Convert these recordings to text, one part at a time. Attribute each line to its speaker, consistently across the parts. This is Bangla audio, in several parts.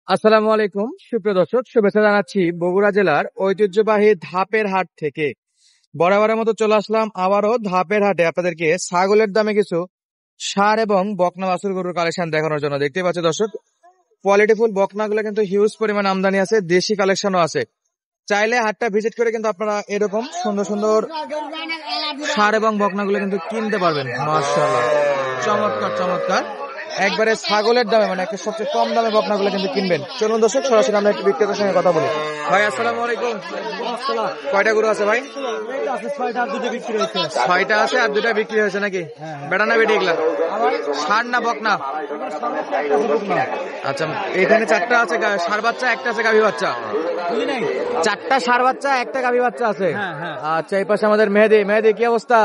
Speaker 1: আসসালামু আলাইকুম সুপ্রিয় দর্শক, শুভেচ্ছা জানাচ্ছি বগুড়া জেলার ঐতিহ্যবাহী ধাপের হাট থেকে। বরাবরের মতো চলে আসলাম আবারও ধাপের হাটে আপনাদেরকে ছাগলের দামে কিছু ষাঁড় এবং বকনা বাছুর গরুর কালেকশন দেখানোর জন্য। দেখতে পাচ্ছি দর্শক, কোয়ালিটিফুল বকনাগুলো কিন্তু হিউজ পরিমাণ আমদানি আছে, দেশি কালেকশনও আছে। চাইলে হাটটা ভিজিট করে কিন্তু আপনারা এরকম সুন্দর সুন্দর ষাঁড় এবং বকনাগুলো কিন্তু কিনতে পারবেন। মাশাআল্লাহ, চমৎকার চমৎকার, একবারে ছাগলের দামে, মানে একটা সবচেয়ে কম দামে বকনাগুলো কিন্তু কিনবেন। চলুন দর্শক, সরাসরি আমরা একটু বিক্রেতার সঙ্গে কথা বলি। ভাই আসসালামু আলাইকুম, কয়টা গরু আছে ভাই? ছয়টা আছে আর দুটা বিক্রি হয়েছে নাকি? বেটা না বেটি এগুলা? ষাঁড় না বকনা? আচ্ছা, এখানে চারটা আছে ষাঁড় বাচ্চা, একটা আছে গাভী বাচ্চা। চারটা ষাঁড় বাচ্চা, একটা গাভী বাচ্চা আছে। আচ্ছা, এই পাশে আমাদের মেহেদি। মেহেদি কি অবস্থা?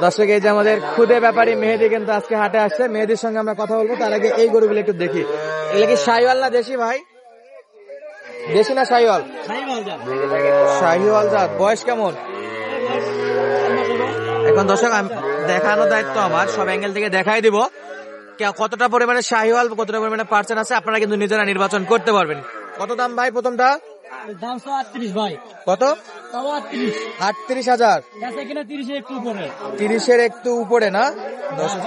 Speaker 1: দর্শক, এই যে আমাদের খুদে ব্যাপারী মেহেদি কিন্তু আজকে হাটে আসছে। মেহেদির সঙ্গে আমরা কথা বলবো, তার আগে এই গরুগুলো একটু দেখি। এগুলো কি শাহিওয়াল না দেশি ভাই? দেশি না শাহিওয়াল? শাহিওয়াল জাত। বয়স কেমন? এখন দর্শক দেখানোর দায়িত্ব আমার, সব অ্যাঙ্গেল থেকে দেখাই দিব কতটা পরিমাণে শাহিওয়াল, কতটা পরিমাণে পার্সেন্ট আছে, আপনারা কিন্তু নিজেরা নির্বাচন করতে পারবেন। কত দাম ভাই প্রথমটা?
Speaker 2: দাম 38 ভাই।
Speaker 1: কত? 38,000। 30-এর একটু উপরে না?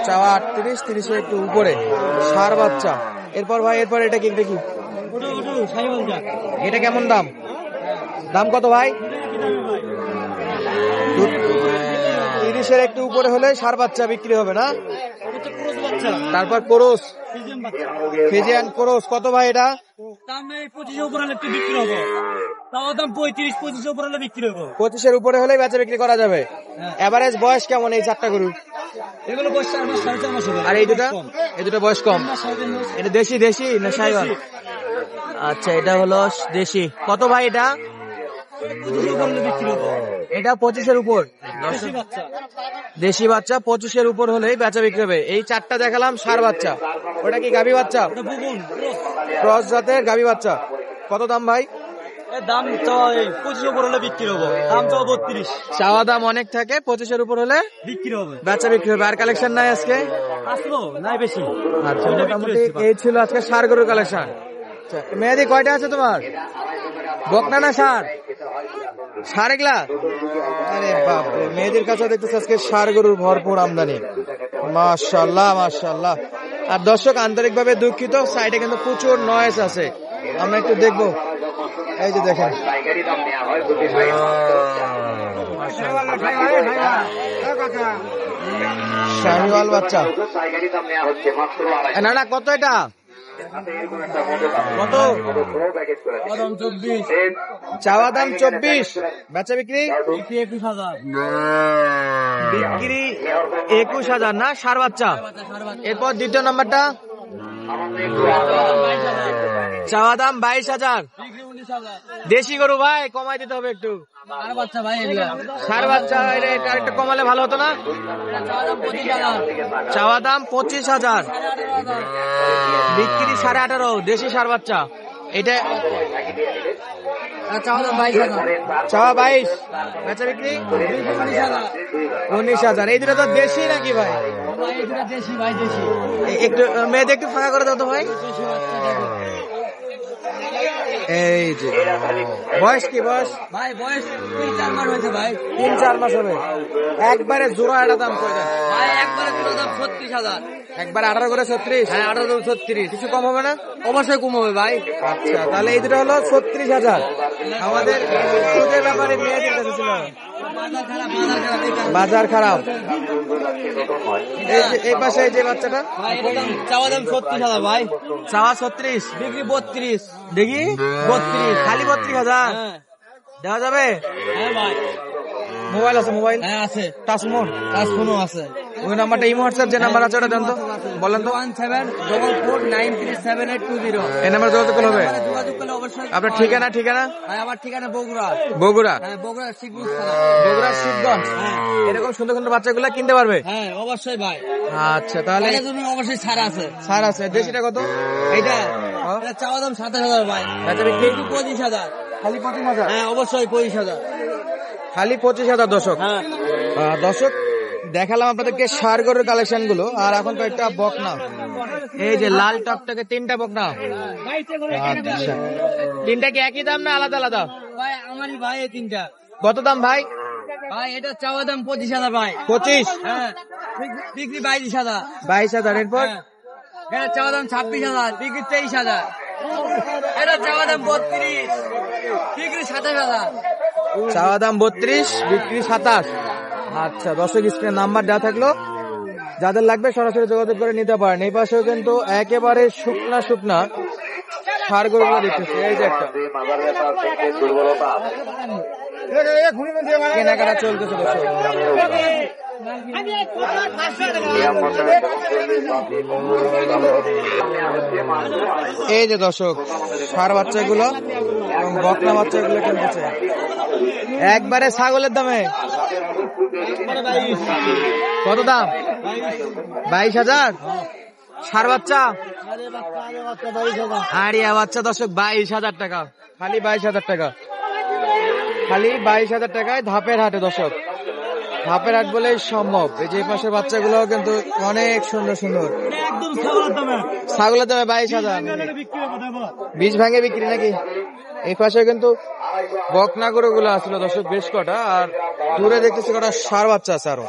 Speaker 1: চাওয়া 38, 30-এর একটু উপরে, ষাঁড় বাচ্চা। এরপর ভাই, এরপর এটা কি দেখি, এটা কেমন দাম? দাম কত ভাই? 30-এর একটু উপরে হলে ষাঁড় বাচ্চা বিক্রি হবে না? তারপর কোরস, ফিজিয়ান কোরস, কত ভাই এটা?
Speaker 2: দাম 25 উপরে হলে একটু বিক্রি হবে। তাও দাম 35-25 উপরে হলে বিক্রি হবে।
Speaker 1: 25-এর উপরে হলে বেচা বিক্রি করা যাবে। এভারেজ বয়স কেমন এই চারটা গরু?
Speaker 2: এগুলো বয়স 4 মাস 4.5 মাস হবে।
Speaker 1: আর এই দুটা? এই দুটো বয়স কম। এটা দেশি দেশি না শাহিওয়াল? আচ্ছা, এটা হলো দেশি। কত ভাই এটা?
Speaker 2: 25 উপরে হলে বিক্রি হবে।
Speaker 1: এটা 25-এর উপর।
Speaker 2: দেশি বাচ্চা।
Speaker 1: দেশি বাচ্চা 25-এর উপর হলেই বেচা বিক্রি হবে। এই চারটা দেখালাম ষাঁড় বাচ্চা, ওটা কি গাভী বাচ্চা?
Speaker 2: ওটা বুগুন
Speaker 1: ক্রস জাতের গাভী বাচ্চা। কত দাম ভাই?
Speaker 2: এর দাম তো 25 উপরে হলে বিক্রি হবে। দাম তো 32।
Speaker 1: চাওয়া দাম অনেক থাকে, 25-এর উপর হলে
Speaker 2: বিক্রি হবে,
Speaker 1: বেচা বিক্রি হবে। আর কালেকশন নাই আজকে?
Speaker 2: আসলো নাই বেশি।
Speaker 1: আচ্ছা, মোটামুটি এই ছিল আজকে ষাঁড় গরুর কালেকশন। মেহেদি, কয়টা আছে তোমার? বকনা না ষাঁড়? ষাঁড় এগুলা? আরে বাপরে, মেয়েদের কাছে দেখতেছি আজকে ষাঁড় গরুর ভরপুর আমদানি। মাশাআল্লাহ মাশাআল্লাহ। আর দর্শক, আন্তরিক ভাবে দুঃখিত, সাইডে কিন্তু প্রচুর নয়েজ আছে, আমরা একটু দেখবো। এই যে দেখেন, শাহিওয়াল বাচ্চা। না না, কত এটা? কত? চাওয়া দাম 24, বেচা বিক্রি
Speaker 2: 21,000।
Speaker 1: বিক্রি 21,000 না? ষাঁড় বাচ্চা। এরপর দ্বিতীয় নাম্বারটা চাওয়া দাম 22,000, দেশি গরু ভাই, কমাই দিতে হবে একটু। ষাঁড় বাচ্চা, এটা আরেকটা কমালে ভালো হতো না? চাওয়া দাম 25,000, বিক্রি 18,500, দেশি ষাঁড় বাচ্চা। এটা চাওয়া 22, বেচা বিক্রি 19,000। এই দুটো তো দেশি নাকি ভাই? একটু মেয়েদের একটু ফাঁকা করে দাও তো ভাই। এই যে বয়স কি? বয়স
Speaker 2: ভাই বয়স 3-4 মাস হয়েছে ভাই।
Speaker 1: 3-4 মাস হবে। একবারে জোড়া একটা দাম করে দেন
Speaker 2: ভাই, একবারে পুরো দাম 36,000।
Speaker 1: একবার 18 করে 36?
Speaker 2: হ্যাঁ, 18 36।
Speaker 1: কিছু কম হবে না?
Speaker 2: অবশ্যই কম হবে ভাই।
Speaker 1: আচ্ছা, তাহলে এই দুটো হলো 36,000। আমাদের খুদের ব্যাপারে মেয়েদের কাছে ছিল। বাজার খারাপ। এই পাশে এই যে বাচ্চাটা,
Speaker 2: চাওয়া দাম 36,000 ভাই।
Speaker 1: চাওয়া 36,
Speaker 2: বিক্রি 32।
Speaker 1: দেখি 32, খালি 32,000 দেওয়া যাবে?
Speaker 2: হ্যাঁ ভাই।
Speaker 1: মোবাইল আছে? মোবাইল
Speaker 2: হ্যাঁ আছে,
Speaker 1: টাচমোন?
Speaker 2: টাচফোনও আছে।
Speaker 1: ওই নাম্বারটা ইমো হোয়াটসঅ্যাপ যে নাম্বার আছে ওটা দেন তো, বলেন তো।
Speaker 2: 1744933720।
Speaker 1: এই নাম্বার যোগাযোগ করলে হবে?
Speaker 2: যোগাযোগ করলে অবশ্যই।
Speaker 1: আপনার ঠিকানা? ঠিকানা
Speaker 2: ভাই আমার ঠিকানা বগুড়া।
Speaker 1: বগুড়া?
Speaker 2: হ্যাঁ, বগুড়া শিবগঞ্জ থানা।
Speaker 1: বগুড়া শিবগঞ্জ। এরকম সুন্দর সুন্দর বাচ্চাগুলা কিনতে পারবে?
Speaker 2: হ্যাঁ অবশ্যই ভাই।
Speaker 1: আচ্ছা, তাহলে
Speaker 2: অবশ্যই ছাড় আছে।
Speaker 1: ছাড় আছে। দেশিটা কত?
Speaker 2: এইটা চাওয়া দাম 27,000 ভাই,
Speaker 1: বেচা বিক্রি
Speaker 2: 25,000।
Speaker 1: খালি 25,000?
Speaker 2: হ্যাঁ অবশ্যই 25,000।
Speaker 1: খালি 25,000 দর্শক।
Speaker 2: হ্যাঁ
Speaker 1: দর্শক, দেখালাম আপনাদেরকে ষাঁড় গরুর কালেকশন গুলো, আর এখন কয়েকটা বকনা। এই যে লাল টকটকে 3টা বকনা। আচ্ছা, 3টা কি একই দাম না আলাদা আলাদা?
Speaker 2: ভাই আমারই ভাই এই 3টা।
Speaker 1: কত দাম ভাই?
Speaker 2: ভাই এটা চাওয়া দাম 25,000 ভাই।
Speaker 1: 25?
Speaker 2: হ্যাঁ, বিক্রি 22,000।
Speaker 1: 22,000। এরপর
Speaker 2: এটা চাওয়া দাম 26,000, বিক্রি 23,000। এটা চাওয়া দাম 32, বিক্রি 27,000।
Speaker 1: চাওয়া দাম 32, বিক্রি 27। আচ্ছা, দর্শক স্ক্রিনে নাম্বার দেওয়া থাকলো, যাদের লাগবে সরাসরি যোগাযোগ করে নিতে পারেন। এই পাশেও কিন্তু একেবারে শুকনা শুকনা ষাঁড় গরুগুলো দেখতেছি। এই যে একটা কেনাকাটা চলতেছে দর্শক। এই যে দর্শক ষাঁড় বাচ্চাগুলো এবং বকনা বাচ্চাগুলো কিনতেছে একবারে ছাগলের দামে। কত দাম? 22,000। ষাঁড় বাচ্চা, আরিয়া বাচ্চা দর্শক 22,000 টাকা, খালি 22,000 টাকা, খালি 22,000 টাকায় ধাপের হাটে দর্শক। ধাপের হাট বলেই সম্ভব। এই যে পাশের বাচ্চাগুলো কিন্তু অনেক সুন্দর সুন্দর।
Speaker 2: একদম ছাগলের দামে।
Speaker 1: ছাগলের দামে 22,000। বীজ ভাঙে বিক্রি নাকি? এই পাশে কিন্তু বকনা গরুগুলো আসছিল দর্শক বেশ কটা, আর দূরে দেখতেছি কটা ষাঁড় বাচ্চা আছে আরো।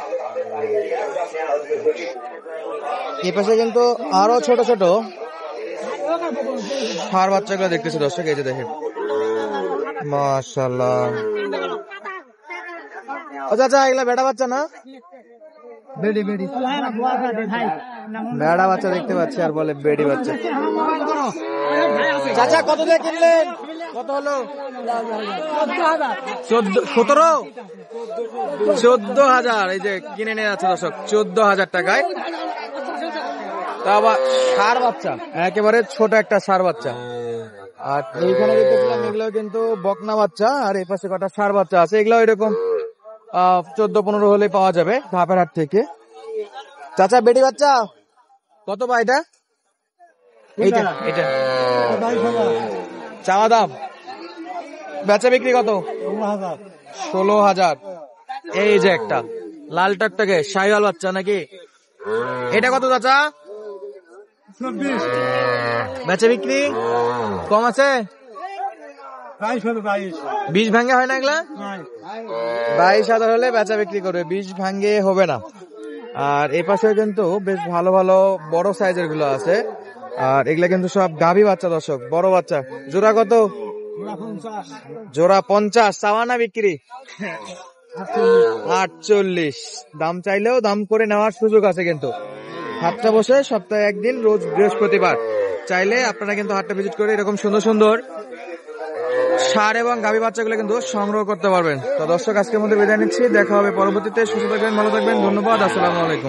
Speaker 1: এই পাশে কিন্তু আরো ছোট ছোট ষাঁড় বাচ্চাগুলো দেখতেছি দর্শক। এই যে দেখেন, মাশাআল্লাহ। ও চাচা, এগুলা বেটা বাচ্চা না? বেডি বেডি বেড়া বাচ্চা দেখতে পাচ্ছি, আর বলে বেডি বাচ্চা। চাচা কত দিয়ে কিনলেন? কত হলো? 14,000। এই যে কিনে নিয়ে যাচ্ছে দর্শক 14,000 টাকায়। তা আবার ষাঁড় বাচ্চা, একেবারে ছোট একটা ষাঁড় বাচ্চা। আর এইখানে দেখতেছিলাম এগুলো কিন্তু বকনা বাচ্চা, আর এই পাশে কটা ষাঁড় বাচ্চা আছে। এগুলো এরকম 14-15 হলে পাওয়া যাবে ধাপের হাট থেকে। চাচা বেডি বাচ্চা কত বা এটা? এইটা এটা চাওয়া দাম, বেচা বিক্রি কত? 16,000। এই যে একটা লাল টকটকে শাহিওয়াল বাচ্চা নাকি? এটা কত চাচা?
Speaker 2: 24।
Speaker 1: বেচা বিক্রি কম আছে?
Speaker 2: 22।
Speaker 1: বীজ ভাঙ্গে হয় না এগুলা? 22,000 হলে বেচা বিক্রি করবে, বীজ ভাঙ্গে হবে না। আর এই পাশে কিন্তু বেশ ভালো ভালো বড় সাইজের গুলো আছে, আর এগুলা কিন্তু সব গাভী বাচ্চা দর্শক, বড় বাচ্চা। জোড়া কত? জোড়া 50। চাওয়া না বিক্রি? 48। দাম চাইলেও দাম করে নেওয়ার সুযোগ আছে কিন্তু। হাটটা বসে সপ্তাহে একদিন, রোজ বৃহস্পতিবার। চাইলে আপনারা কিন্তু হাটটা ভিজিট করে এরকম সুন্দর সুন্দর ষাঁড় এবং গাভী বাচ্চাগুলো কিন্তু সংগ্রহ করতে পারবেন। তো দর্শক, আজকের মধ্যে বিদায় নিচ্ছি, দেখা হবে পরবর্তীতে। সুস্থ থাকবেন, ভালো থাকবেন, ধন্যবাদ, আসসালামু আলাইকুম।